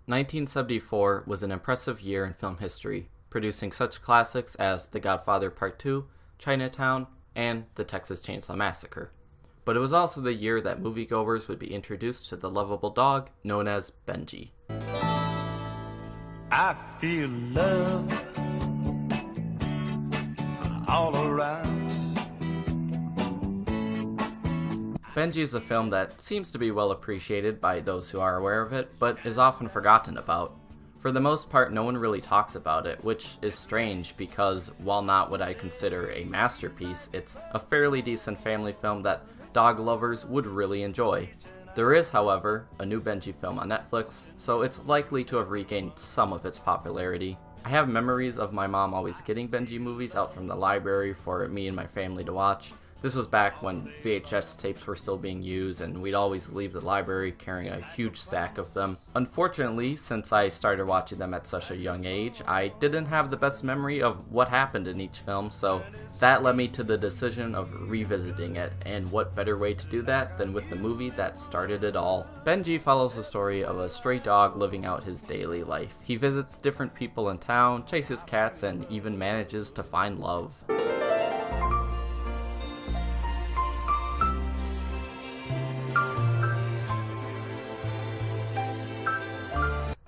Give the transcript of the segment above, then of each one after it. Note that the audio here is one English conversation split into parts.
1974 was an impressive year in film history, producing such classics as The Godfather Part 2, Chinatown, and The Texas Chainsaw Massacre. But it was also the year that moviegoers would be introduced to the lovable dog known as Benji. I feel love all around. Benji is a film that seems to be well appreciated by those who are aware of it, but is often forgotten about. For the most part, no one really talks about it, which is strange because, while not what I consider a masterpiece, it's a fairly decent family film that dog lovers would really enjoy. There is, however, a new Benji film on Netflix, so it's likely to have regained some of its popularity. I have memories of my mom always getting Benji movies out from the library for me and my family to watch. This was back when VHS tapes were still being used, and we'd always leave the library carrying a huge stack of them. Unfortunately, since I started watching them at such a young age, I didn't have the best memory of what happened in each film, so that led me to the decision of revisiting it, and what better way to do that than with the movie that started it all. Benji follows the story of a stray dog living out his daily life. He visits different people in town, chases cats, and even manages to find love.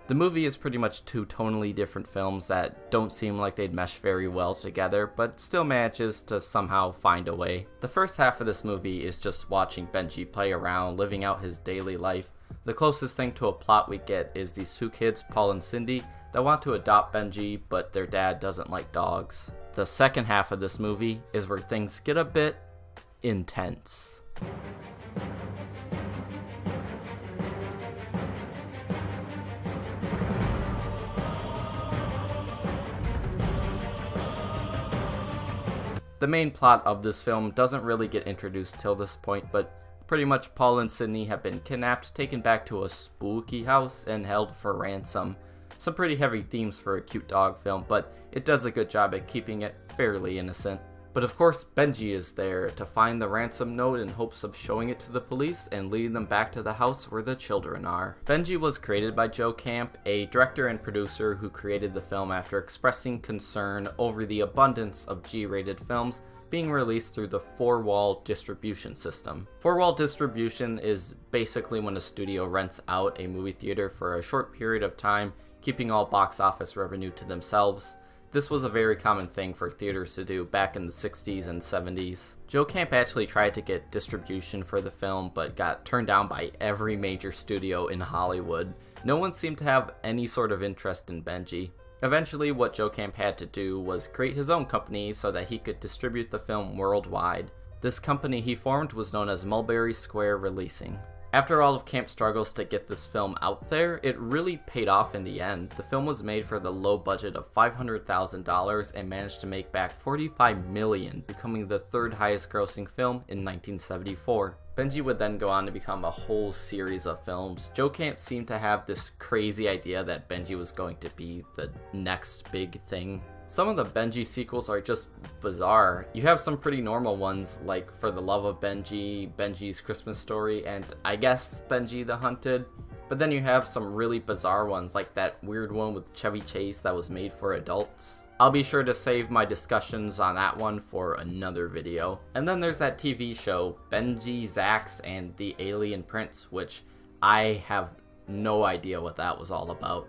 The movie is pretty much two tonally different films that don't seem like they'd mesh very well together, but still manages to somehow find a way. The first half of this movie is just watching Benji play around, living out his daily life. The closest thing to a plot we get is these two kids, Paul and Cindy, that want to adopt Benji, but their dad doesn't like dogs. The second half of this movie is where things get a bit intense. The main plot of this film doesn't really get introduced till this point, but pretty much Paul and Sydney have been kidnapped, taken back to a spooky house, and held for ransom. Some pretty heavy themes for a cute dog film, but it does a good job at keeping it fairly innocent. But of course, Benji is there to find the ransom note in hopes of showing it to the police and leading them back to the house where the children are. Benji was created by Joe Camp, a director and producer who created the film after expressing concern over the abundance of G-rated films being released through the four-wall distribution system. Four-wall distribution is basically when a studio rents out a movie theater for a short period of time, keeping all box office revenue to themselves. This was a very common thing for theaters to do back in the 60s and 70s. Joe Camp actually tried to get distribution for the film, but got turned down by every major studio in Hollywood. No one seemed to have any sort of interest in Benji. Eventually, what Joe Camp had to do was create his own company so that he could distribute the film worldwide. This company he formed was known as Mulberry Square Releasing. After all of Camp's struggles to get this film out there, it really paid off in the end. The film was made for the low budget of $500,000 and managed to make back $45 million, becoming the third highest grossing film in 1974. Benji would then go on to become a whole series of films. Joe Camp seemed to have this crazy idea that Benji was going to be the next big thing. Some of the Benji sequels are just bizarre. You have some pretty normal ones, like For the Love of Benji, Benji's Christmas Story, and I guess Benji the Hunted. But then you have some really bizarre ones, like that weird one with Chevy Chase that was made for adults. I'll be sure to save my discussions on that one for another video. And then there's that TV show, Benji, Zax, and the Alien Prince, which I have no idea what that was all about.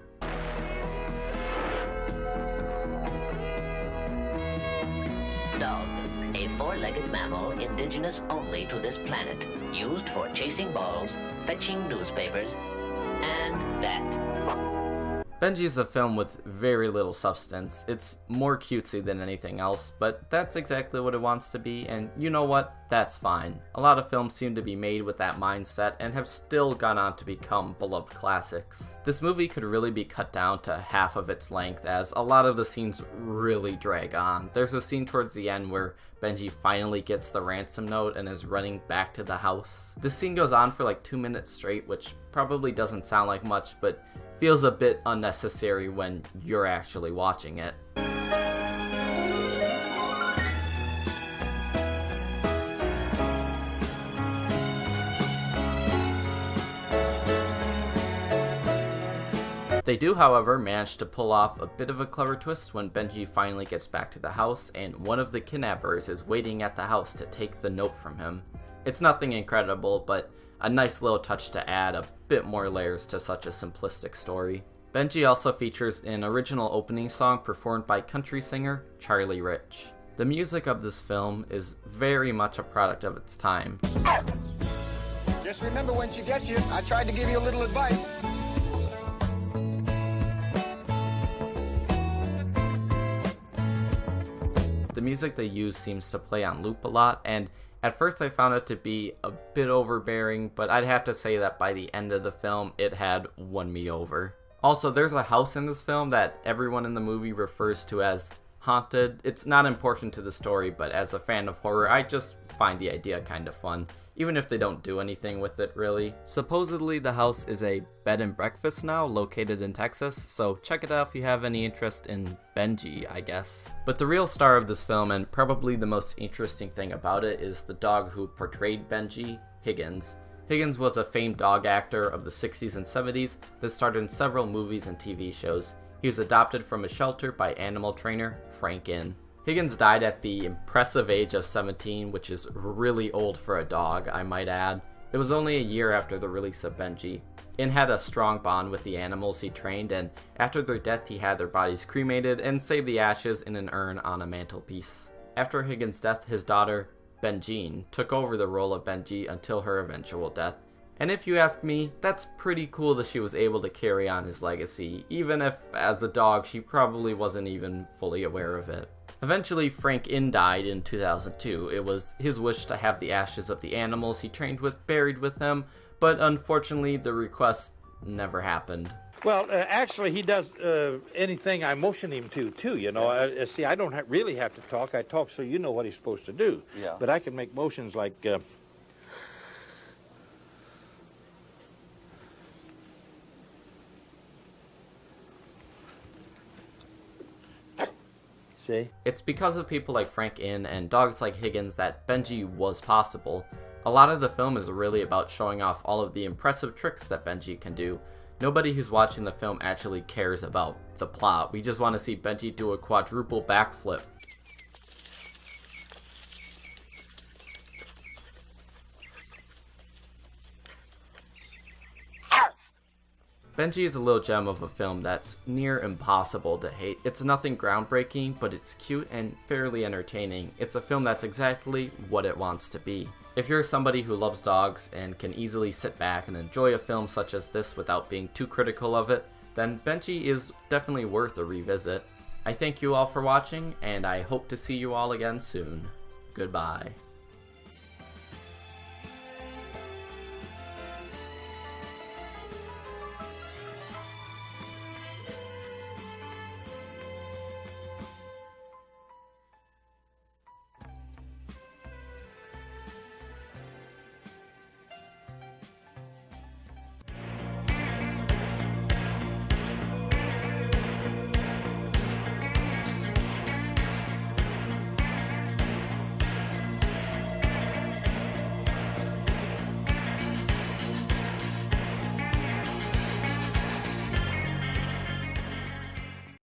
Dog, a four-legged mammal indigenous only to this planet, used for chasing balls, fetching newspapers, and that. Benji is a film with very little substance. It's more cutesy than anything else, but that's exactly what it wants to be, and you know what? That's fine. A lot of films seem to be made with that mindset and have still gone on to become beloved classics. This movie could really be cut down to half of its length, as a lot of the scenes really drag on. There's a scene towards the end where Benji finally gets the ransom note and is running back to the house. This scene goes on for like 2 minutes straight, which probably doesn't sound like much, but feels a bit unnecessary when you're actually watching it. They do, however, manage to pull off a bit of a clever twist when Benji finally gets back to the house and one of the kidnappers is waiting at the house to take the note from him. It's nothing incredible, but a nice little touch to add a bit more layers to such a simplistic story. Benji also features an original opening song performed by country singer Charlie Rich. The music of this film is very much a product of its time. Just remember when she gets you, I tried to give you a little advice. The music they use seems to play on loop a lot, and at first I found it to be a bit overbearing, but I'd have to say that by the end of the film, it had won me over. Also, there's a house in this film that everyone in the movie refers to as haunted. It's not important to the story, but as a fan of horror, I just find the idea kind of fun, even if they don't do anything with it really. Supposedly the house is a bed and breakfast now, located in Texas, so check it out if you have any interest in Benji, I guess. But the real star of this film, and probably the most interesting thing about it, is the dog who portrayed Benji, Higgins. Higgins was a famed dog actor of the 60s and 70s that starred in several movies and TV shows. He was adopted from a shelter by animal trainer Frank Inn. Higgins died at the impressive age of 17, which is really old for a dog, I might add. It was only a year after the release of Benji. Inn had a strong bond with the animals he trained, and after their death he had their bodies cremated and saved the ashes in an urn on a mantelpiece. After Higgins' death, his daughter, Benji, took over the role of Benji until her eventual death. And if you ask me, that's pretty cool that she was able to carry on his legacy, even if, as a dog, she probably wasn't even fully aware of it. Eventually, Frank Inn died in 2002. It was his wish to have the ashes of the animals he trained with buried with him, but unfortunately the request never happened. Well, actually, he does anything I motion him to, too, you know. See, I don't really have to talk. I talk so you know what he's supposed to do. Yeah. But I can make motions like... See? It's because of people like Frank Inn and dogs like Higgins that Benji was possible. A lot of the film is really about showing off all of the impressive tricks that Benji can do. Nobody who's watching the film actually cares about the plot. We just want to see Benji do a quadruple backflip. Benji is a little gem of a film that's near impossible to hate. It's nothing groundbreaking, but it's cute and fairly entertaining. It's a film that's exactly what it wants to be. If you're somebody who loves dogs and can easily sit back and enjoy a film such as this without being too critical of it, then Benji is definitely worth a revisit. I thank you all for watching, and I hope to see you all again soon. Goodbye.